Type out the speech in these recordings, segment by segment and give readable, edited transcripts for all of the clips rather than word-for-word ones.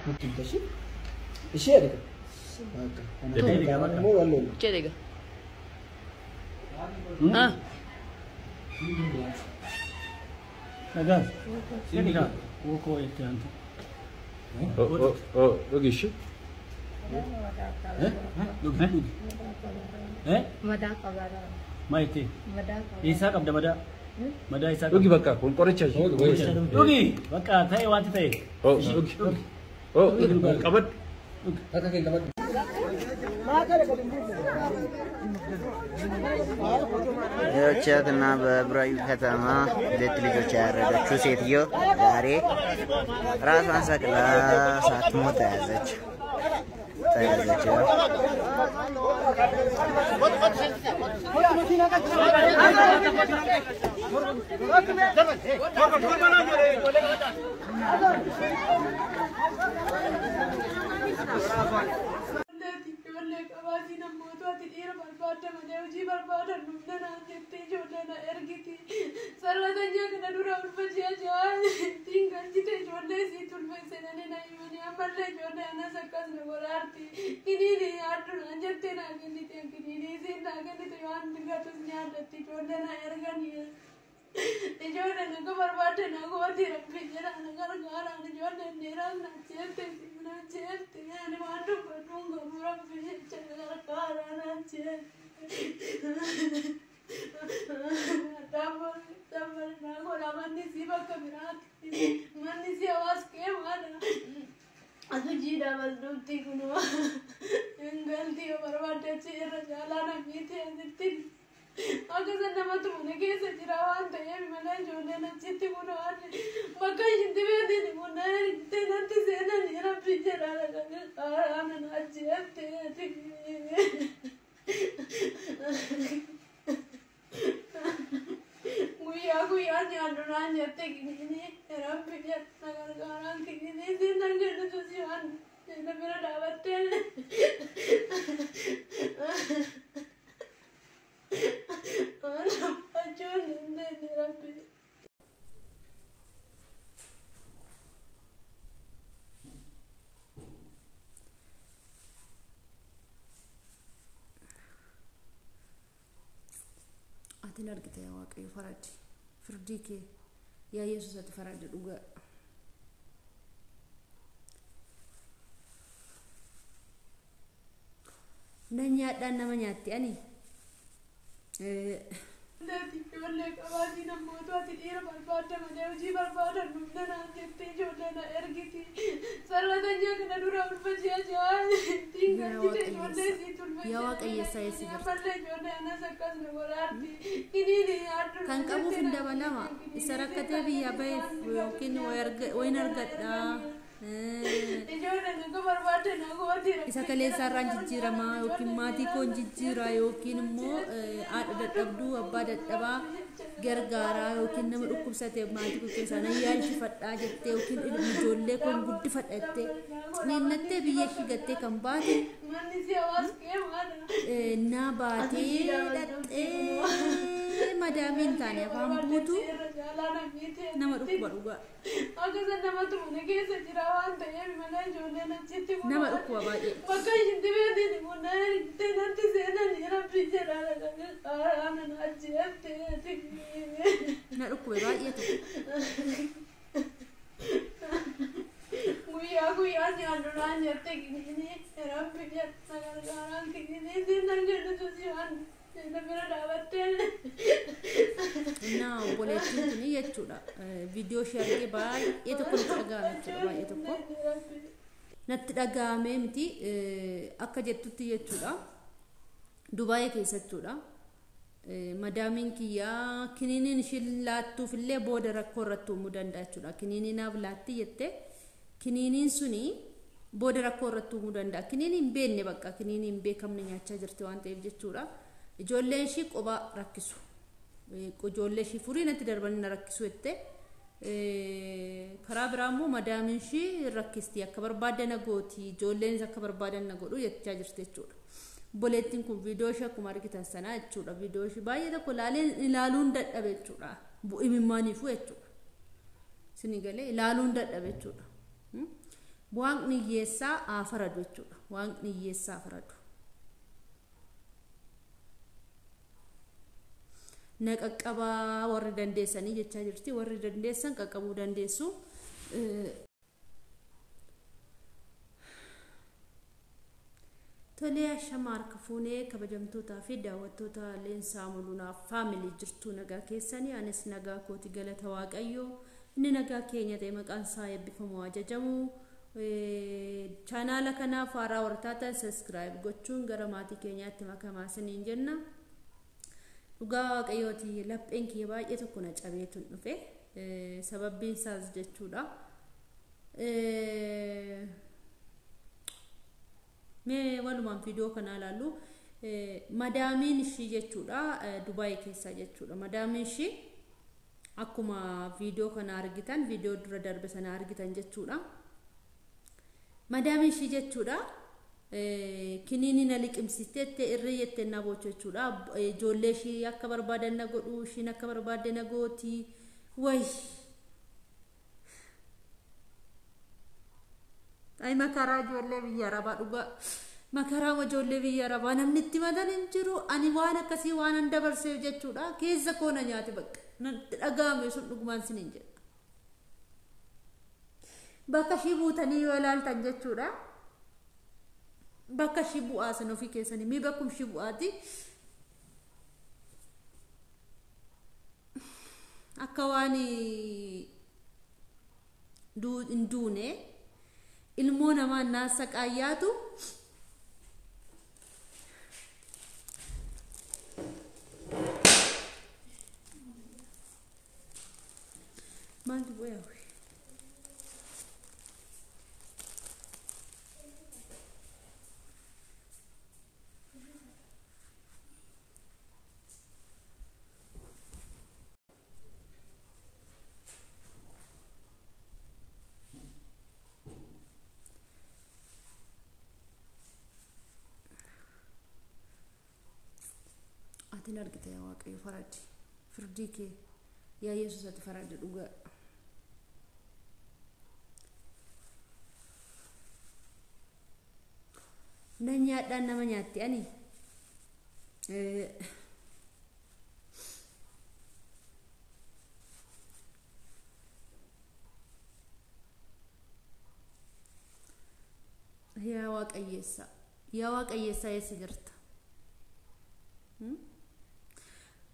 ممكن تشي الشيء ده أنا مو ولا كده ها هذا سيدنا وكو يتانت لقي شيء مدى قبر ما يتي مدى قبر إيسا قبل مدى إيسا لقي بقى كون قريتش لقي بقى تاي وانت تاي لقي كبد هذا كين كمان يوچاتنا ببرايو ከተማ ሁለት ልጆች ያረደችው ሴትዮ ዛሬ ራሷን ሰቅላ ሳትሞት ተያዘች። أرجع يا واقعي فرج فرديك يا يسوع تفرج الوجا ننيا دنا منياتي أني Nanti jolle kabadi na moto ati ira barbada mane uji barbada nunna na jette jolle na ergiti sarada nya kana dura urfaji aja tinga jite jolle si tulme ya waqa yesaya sibir balle jolle ana sakas me gorarti ini ni adu kan qabu finda balama isarakate biya bay yokin waynargadda isa kale sarran jijjirama yokin mati kon jijjira yokin mo aada dadhabdu abba dadhaba gargaara yokin nama dhukkubsate mati ko keessa yaalchi fadhaa jette yokin ilmi ijoollee kon guddifadhatte ninnatte biyya shigatte kan baate na baate dadhee madaamin taane afaan buutu nama dhukkuba dhuga nama dhukkuba baay'ee na dhukkube baay'eetu guyyaa guyyaa nyaannuraan jette gini rabbi jetta gargaaraan gini sinnan jedhutu si'an bira dhaabattee na boleettiin kun jechuudha viidiyoo ishee argee baay'ee tokko natti dhaga'ame jechuudha baay'ee tokko natti dhaga'ame miti akka jettutti jechuudha Dubaayii keessa jechuudha madaamiin kiyyaa kiniiniin isheen laattuuf illee booda rakkoo irratti uumuu danda'a jechuudha kiniiniin naaf laatti jettee kiniiniin suni booda rakkoo irratti uumuu danda'a kiniiniin beekne bakka kiniiniin beekamne nyaachaa jirti waan ta'eef jechuudha ijoolleen ishii qoba rakkisu ijoollee ishii furii natti darbanii na rakkisu jettee karaa biraa immoo madaamiin ishii rakkisti akka barbaadan na gooti ijoolleenis akka barbaadan na godhu jechaa jirti jechuudha boleettiin kun viidiyoo ishee akkuma argitan sanaa jechuudha viidiyoo ishee baay'ee tokko ilaaluun dadhabe jechuudha bu'imimmaaniifu jechuudha sini galee ilaaluun dadhabe jechuudha Waaqni hiyyeessaa haa faradu jechuudha. Waaqni hiyyeessaa haa faradu. Na qaqqabaa warri dandeessanii jechaa jirti. Warri dandeessan qaqqabuu dandeessu. Tolee ashama harka fuunee kabajamtootaa fi daawwattoota leensaa mulunaaf faamilii jirtu nagaa keessanii anis nagaa kooti galata waaqayyoo inni nagaa keenya ta'e maqaan isaa eebbifamu ajajamu chaanaala kanaaf haaraa wartaatan subscribe gochuun gara maatii keenyaatti makamaa isiniin jenna. Dhugaa waaqayyooti lapheen kiyya baay'ee tokko na cabeetu dhufe sababbiin isaas jechuudha. Mee walumaan viidiyoo kana ilaallu madaamiin ishii jechuudha Dubaay keessa jechuudha. Madaamiin ishii akkuma viidiyoo kana argitan viidiyoo dura darbe sana argitan jechuudha. Madaamiin ishii jechuudha kiniini na liqimsiteette irri yette na bocho jechuudha. Ijoollee ishii akka barbaadan na godhu ishiin akka barbaadde na gooti way ay makaraa ijoollee biyya arabaa dhugaa makaraa ijoollee biyya arabaa namni itti madan hin jiru ani waan akkasii waan an dabarseef jechuudha keessa koona nyaate bakka natti dhagahame sun dhugumaan siniin jedha bakka ishii buutanii yoo ilaaltan jechuudha bakka ishii bu'aa san ofii keessanii mi bakkum ishii bu'aati akka waan hin duune ilmoo namaa naasa qaayyaatu maaltu bu'ee atin argite yaa waaqayyo faradi firdii kee yaa yesus ati faradi dhugaa na nyaadhaan nama nyaatti ani yaa waaqayyeessa eessa jirta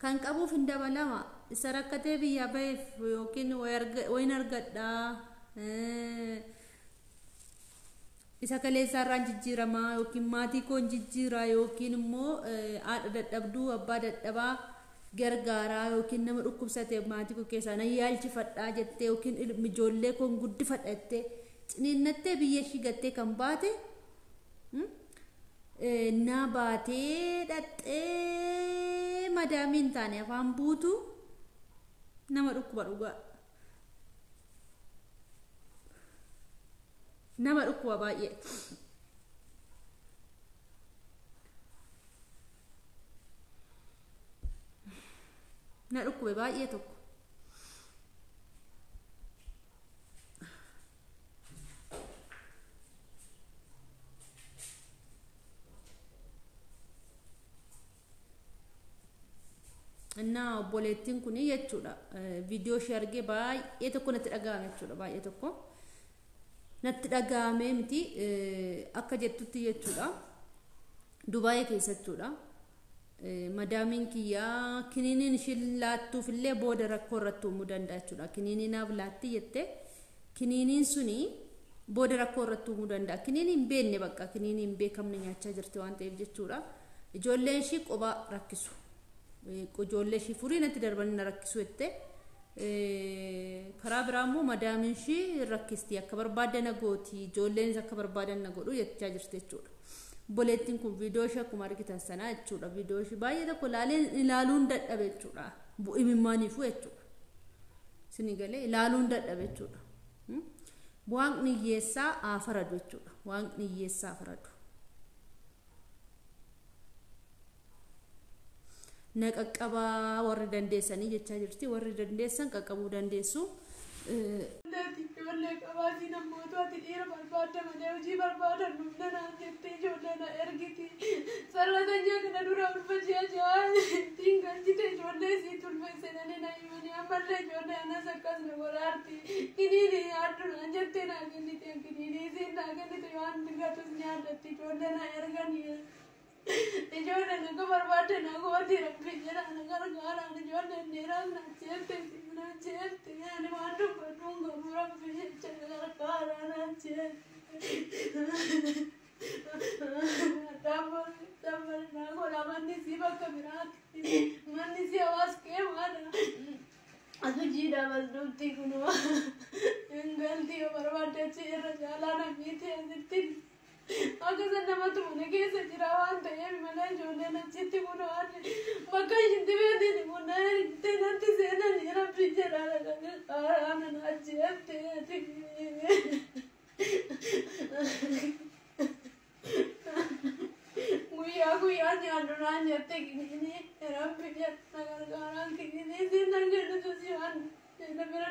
kan qabuuf hin dabalama isa rakkatee biyya baheef yookiin wayin argadhaa isa kaleessaarraan jijjiiramaa yookiin maatii koon jijjiiraa yookiin immoo haadha dadhabduu abbaa dadhabaa gargaaraa yookiin nama dhukkubsate maatii koo keessaa na yaalchifadhaa jettee yookiin ijoollee koon guddifadha jettee ciniinnattee biyya ishii gattee kan baate na baatee dhaxxee madaamiin taane afaan buutu nama dhukkuba dhugaa nama dhukkuba baay'ee na dhukkube baay'ee tokko እና ቦሌቲን ኩኒ የቹዳ ቪዲዮ ሼርጌ ባይ tokko natti dhagahame jechuudha baay'ee tokko natti dhagahame miti akka jettutti jechuudha Dubaay keessa jechuudha madaamiin kiyyaa kiniiniin ishiin laattuuf illee booda rakkoo irratti uumuu danda'a jechuudha kiniiniinaaf laatti jette kiniiniin suni booda rakkoo irratti uumuu danda'a kiniiniin hin beekne bakka kiniiniin hin beekamne nyaachaa jirti waan ta'eef jechuudha ijoolleen ishii qophaa rakkisu ijoollee ishii furii natti darbanii na rakkisu jette karaa biraa immoo madaamiin ishii rakkisti akka barbaadde na gooti ijoolleen akka barbaadan na godhu jechaa jirti jechuudha boleettiin kun viidiyoo ishee akkuma argitan sanaa jechuudha viidiyoo ishee baay'ee tokko ilaaluun dadhabe jechuudha bu'imimmaaniifuu jechuudha isinii galee ilaaluun dadhabe jechuudha waaqni hiyyeessaa haa faradu jechuudha waaqni hiyyeessaa haa faradu na qaqqabaa warri dandeessanii jechaa jirti warri dandeessan qaqqabuu dandeessu ijoollee qabaatii namoota ati dhiira barbaadda malee hojii barbaadan humna naan jettee ijoollee na ergiti sarratanya kana dura ulfachee ittiin galchite ijoollee sii tulfeessananii na himanii ammallee ijoollee anas akkas na godhaarti kiniinii nyaaddu naan jettee naa kennite kiniinii isiin naa kennite waan gatus nyaadatti ijoollee na erganii ijoollee naga barbaadde na gooti rabbi jedha na gargaaraan ijoollee dheeraan na jeette na jeette ani waan dubbadhuun gabu rabbi jecha na gargaaraan na jeette Dabbar na gola manni si bakka biraatti manni si hawaas kee maadha atu jiidha balduutti kunuma hingaltii yoo barbaadde achi irra jaalaa namiiti asitti Akkasaan namatti mana keessa jira waan ta'eef mana ijoolleen achitti kun waan bakka ishitti beektiin kun itti natti seenanii rabbi jedhaa qaaraan achi jettee guyyaa nyaadhu naan jette kiniini rabbi jedha gargaaraan kiniini siin nan kennitu si waan bira